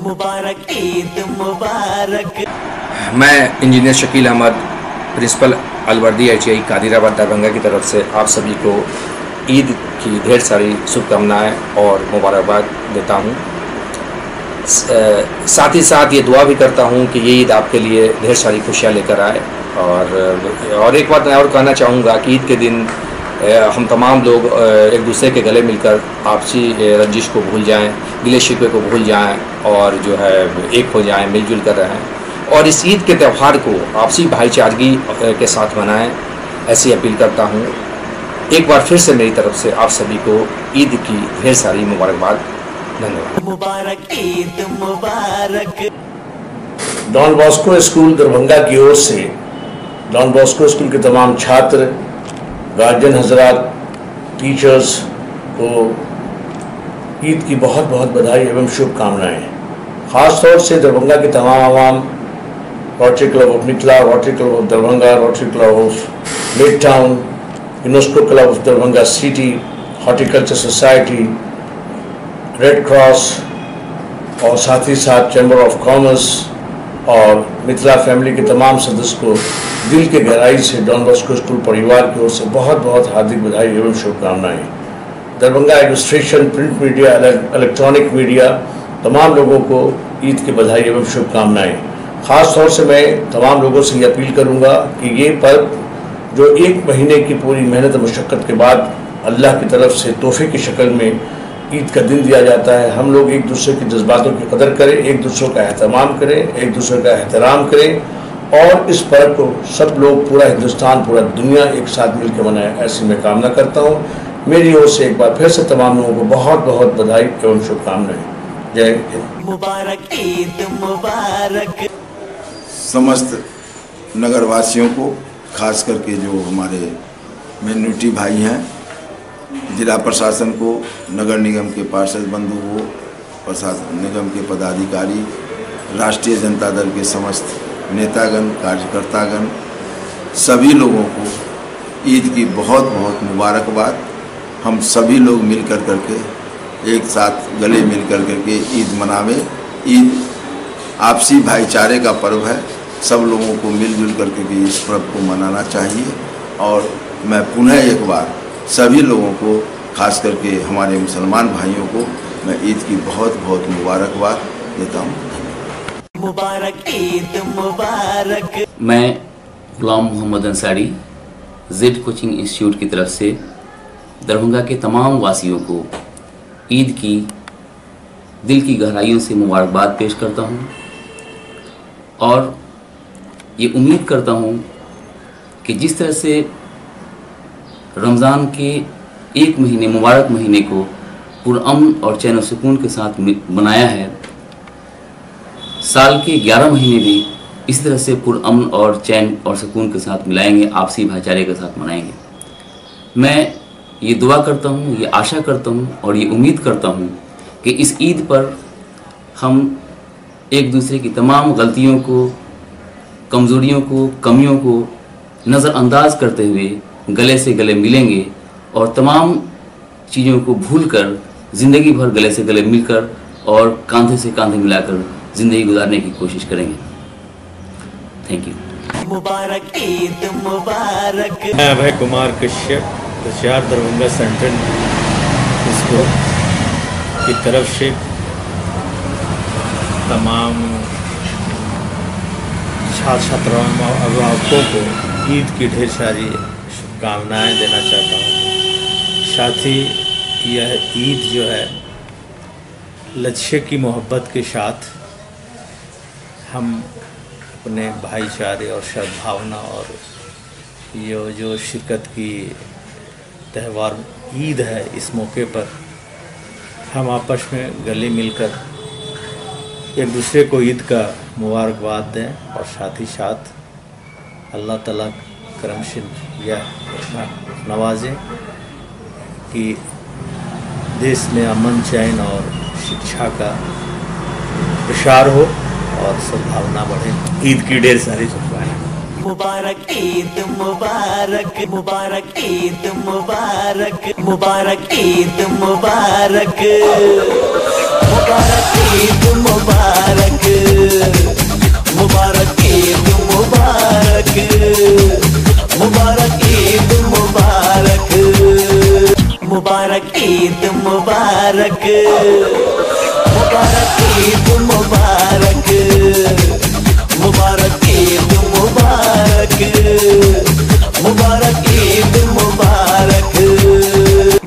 मुबारक, ईद मुबारक। मैं engineer Shakeel Ahmad, principal Alwardi ITI Kadirabad Darbhanga की तरफ से आप सभी को ईद की ढेर सारी शुभकामनाएं और मुबारकबाद देता हूं। साथ ही साथ ये दुआ भी करता हूं कि ये ईद आपके लिए ढेर सारी खुशियां लेकर आए। और एक बात मैं और कहना चाहूँगा कि ईद के दिन हम तमाम लोग एक दूसरे के गले मिलकर आपसी रंजिश को भूल जाएं, गिले शिकवे को भूल जाएं और जो है एक हो जाएं, मिलजुल कर रहें और इस ईद के त्यौहार को आपसी भाईचारगी के साथ मनाएं, ऐसी अपील करता हूं। एक बार फिर से मेरी तरफ से आप सभी को ईद की ढेर सारी मुबारकबाद। धन्यवाद। मुबारक, ईद मुबारक। डॉन बॉस्को स्कूल दरभंगा की ओर से डॉन बॉस्को स्कूल के तमाम छात्र, गार्जियन हजरात, टीचर्स को ईद की बहुत बहुत बधाई एवं शुभकामनाएं। ख़ास तौर से दरभंगा के तमाम आवाम, रोटरी क्लब ऑफ निकला, rotary club of Darbhanga, rotary club of mid town, UNESCO club of Darbhanga city, horticulture society, red cross और साथ ही साथ चैम्बर ऑफ कॉमर्स और मिथिला फैमिली के तमाम सदस्य को दिल के गहराई से डॉन बॉस्को स्कूल परिवार की ओर से बहुत बहुत हार्दिक बधाई एवं शुभकामनाएं। Darbhanga administration, print media, electronic media, तमाम लोगों को ईद की बधाई एवं शुभकामनाएं। ख़ास तौर से मैं तमाम लोगों से ये अपील करूंगा कि ये पर्व जो एक महीने की पूरी मेहनत मशक्क़त के बाद अल्लाह की तरफ से तोहफे की शक्ल में ईद का दिन दिया जाता है, हम लोग एक दूसरे के जज्बातों की कदर करें, एक दूसरे का एहतमाम करें, एक दूसरे का एहतराम करें और इस पर्व को सब लोग, पूरा हिंदुस्तान, पूरा दुनिया एक साथ मिलकर मनाएं, ऐसी मैं कामना करता हूँ। मेरी ओर से एक बार फिर से तमाम लोगों को बहुत बहुत बधाई एवं शुभकामनाएं। जय हिंद। मुबारक, ईद मुबारक। समस्त नगरवासियों को, खास करके जो हमारे मिनोरिटी भाई हैं, जिला प्रशासन को, नगर निगम के पार्षद बंधु को, प्रशासन निगम के पदाधिकारी, राष्ट्रीय जनता दल के समस्त नेतागण, कार्यकर्तागण, सभी लोगों को ईद की बहुत बहुत मुबारकबाद। हम सभी लोग मिलकर करके एक साथ गले मिल कर करके ईद मनावें। ईद आपसी भाईचारे का पर्व है, सब लोगों को मिलजुल करके भी इस पर्व को मनाना चाहिए। और मैं पुनः एक बार सभी लोगों को, खास करके हमारे मुसलमान भाइयों को, मैं ईद की बहुत बहुत मुबारकबाद देता हूँ। मुबारक, ईद मुबारक। मैं Ghulam Mohammad Ansari, Z coaching institute की तरफ से दरभंगा के तमाम वासियों को ईद की दिल की गहराइयों से मुबारकबाद पेश करता हूँ और ये उम्मीद करता हूँ कि जिस तरह से रमज़ान के एक महीने, मुबारक महीने को पुरअमन और चैन और सुकून के साथ मनाया है, साल के 11 महीने भी इस तरह से पुरअमन और चैन और सुकून के साथ मिलाएंगे, आपसी भाईचारे के साथ मनाएंगे। मैं ये दुआ करता हूँ, ये आशा करता हूँ और ये उम्मीद करता हूँ कि इस ईद पर हम एक दूसरे की तमाम गलतियों को, कमज़ोरियों को, कमियों को नज़रअंदाज करते हुए गले से गले मिलेंगे और तमाम चीज़ों को भूलकर ज़िंदगी भर गले से गले मिलकर और कांधे से कांधे मिलाकर ज़िंदगी गुजारने की कोशिश करेंगे। Thank you. मुबारक, ईद मुबारक। मैं अभय कुमार कश्यप, होशियार दरभंगा सेंट्रल स्कूल की तरफ से तमाम छात्र छात्राओं और अभिभावकों को ईद की ढेर सारी शुभकामनाएं देना चाहता हूँ। साथ ही यह ईद जो है लक्ष्य की मोहब्बत के साथ हम अपने भाईचारे और सद्भावना और ये जो शिरकत की त्यौहार ईद है, इस मौके पर हम आपस में गले मिलकर एक दूसरे को ईद का मुबारकबाद दें और साथ ही साथ अल्लाह ताला करम से यह नवाजें कि देश में अमन, चैन और शिक्षा का प्रसार हो और सद्भावना बढ़े। ईद की ढेर सारी शुभकामनाएं। मुबारक, ईद मुबारक। मुबारक, ईद मुबारक। मुबारक, ईद मुबारक। मुबारक, ईद मुबारक। मुबारक मुबारक ईद मुबारक मुबारक ईद मुबारक मुबारक ईद मुबारक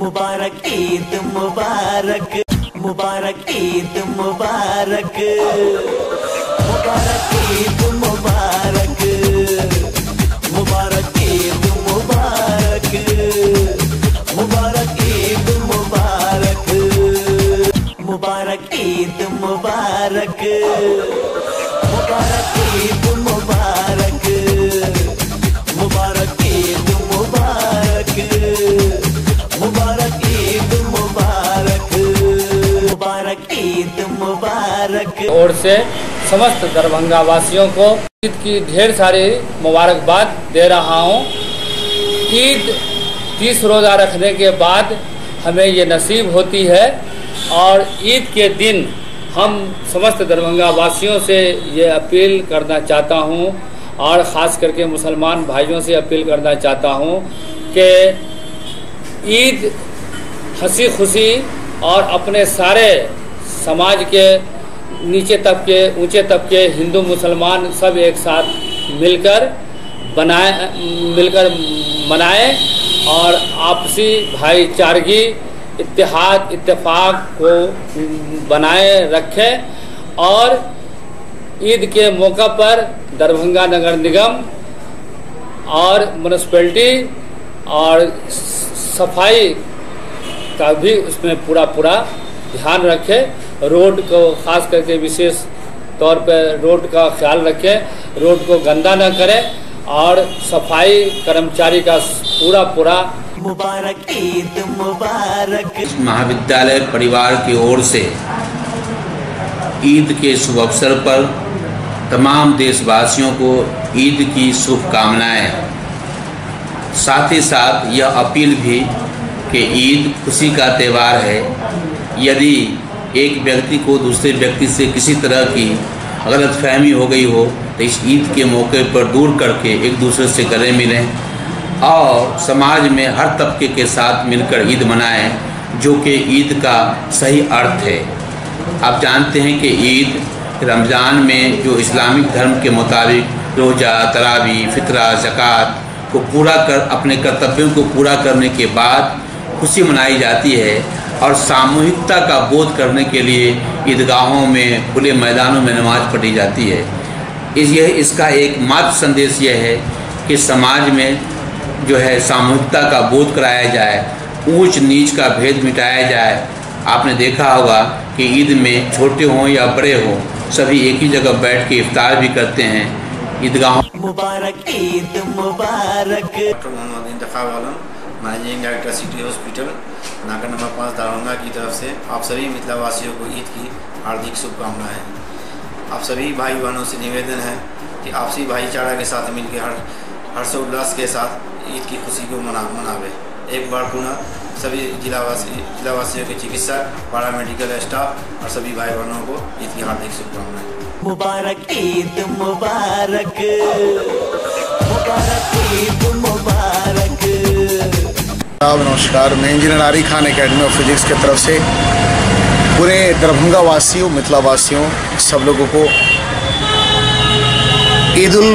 मुबारक ईद मुबारक मुबारक ईद मुबारक मुबारक ईद मुबारक मुबारक ईद मुबारक मुबारक ईद मुबारक मुबारक ईद मुबारक मुबारक ईद मुबारक मुबारक ईद मुबारक मुबारक ईद मुबारक मुबारक ईद मुबारक ओर से समस्त दरभंगा वासियों को ईद की ढेर सारी मुबारकबाद दे रहा हूँ। ईद 30 रोज़ा रखने के बाद हमें ये नसीब होती है और ईद के दिन हम समस्त दरभंगा वासियों से ये अपील करना चाहता हूँ और ख़ास करके मुसलमान भाइयों से अपील करना चाहता हूँ कि ईद हंसी खुशी और अपने सारे समाज के नीचे तबके ऊंचे तबके हिंदू मुसलमान सब एक साथ मिलकर मनाएं और आपसी भाईचारगी इत्तेहाद इत्तेफाक को बनाए रखें और ईद के मौका पर दरभंगा नगर निगम और म्यूनिसिपैलिटी और सफाई का भी उसमें पूरा ध्यान रखें। रोड को खास करके विशेष तौर पर रोड का ख्याल रखें, रोड को गंदा न करें और सफाई कर्मचारी का पूरा मुबारक ईद मुबारक। महाविद्यालय परिवार की ओर से ईद के शुभ अवसर पर तमाम देशवासियों को ईद की शुभकामनाएं। साथ ही साथ यह अपील भी कि ईद खुशी का त्यौहार है। यदि एक व्यक्ति को दूसरे व्यक्ति से किसी तरह की गलतफहमी हो गई हो तो इस ईद के मौके पर दूर करके एक दूसरे से गले मिलें और समाज में हर तबके के साथ मिलकर ईद मनाएं, जो कि ईद का सही अर्थ है। आप जानते हैं कि ईद रमज़ान में जो इस्लामिक धर्म के मुताबिक रोज़ा, तरावी, फितरा, ज़कात को पूरा कर अपने कर्तव्यों को पूरा करने के बाद खुशी मनाई जाती है और सामूहिकता का बोध करने के लिए ईदगाहों में खुले मैदानों में नमाज पढ़ी जाती है। इसका एकमात्र संदेश यह है कि समाज में जो है सामूहिकता का बोध कराया जाए, ऊंच नीच का भेद मिटाया जाए। आपने देखा होगा कि ईद में छोटे हों या बड़े हों सभी एक ही जगह बैठ के इफ्तार भी करते हैं ईदगाहों। मुबारक ईद मुबारक। डॉक्टर मोहम्मद इंतखाब आलम, मैनेजिंग डायरेक्टर सिटी हॉस्पिटल नाका नंबर 5 दरभंगा की तरफ से आप सभी मिथिला वासियों को ईद की हार्दिक शुभकामनाएं। आप सभी भाई बहनों से निवेदन है कि आपसी भाईचारा के साथ मिलकर हर्षोल्लास के साथ ईद की खुशी को मनावे। एक बार पुनः सभी जिलावासियों के चिकित्सक, पारा मेडिकल स्टाफ और सभी भाई बहनों को ईद की हार्दिक शुभकामनाएं। मुबारक ईद मुबारक मुबारक ईद मुबारक। नमस्कार, मैं इंजीनियर आरी खान एकेडमी ऑफ फिजिक्स की तरफ से पूरे दरभंगा वासियों, मिथिला वासियों सब लोगों को ईद उल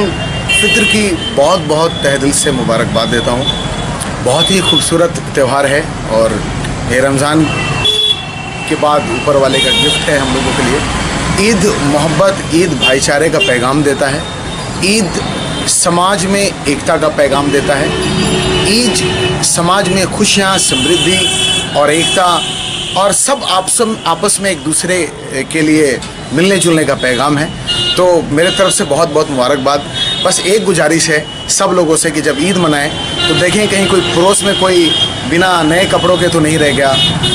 फितर की बहुत तहे दिल से मुबारकबाद देता हूँ। बहुत ही खूबसूरत त्यौहार है और ये रमज़ान के बाद ऊपर वाले का गिफ्ट है हम लोगों के लिए। ईद मोहब्बत, ईद भाईचारे का पैगाम देता है, ईद समाज में एकता का पैगाम देता है, ईद समाज में खुशियाँ, समृद्धि और एकता और सब आपस में एक दूसरे के लिए मिलने जुलने का पैगाम है। तो मेरे तरफ से बहुत मुबारकबाद। बस एक गुजारिश है सब लोगों से कि जब ईद मनाएं तो देखें कहीं कोई पड़ोस में कोई बिना नए कपड़ों के तो नहीं रह गया।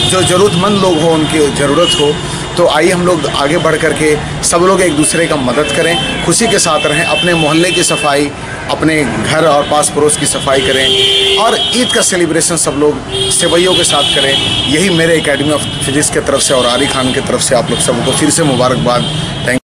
जो ज़रूरतमंद लोग हो, उनकी ज़रूरत हो, तो आइए हम लोग आगे बढ़ कर के सब लोग एक दूसरे का मदद करें, खुशी के साथ रहें, अपने मोहल्ले की सफाई, अपने घर और पास पड़ोस की सफाई करें और ईद का सेलिब्रेशन सब लोग सेवैयों के साथ करें। यही मेरे एकेडमी ऑफ फिजिक्स की तरफ से और आरी खान की तरफ से आप लोग सबको फिर से मुबारकबाद। थैंक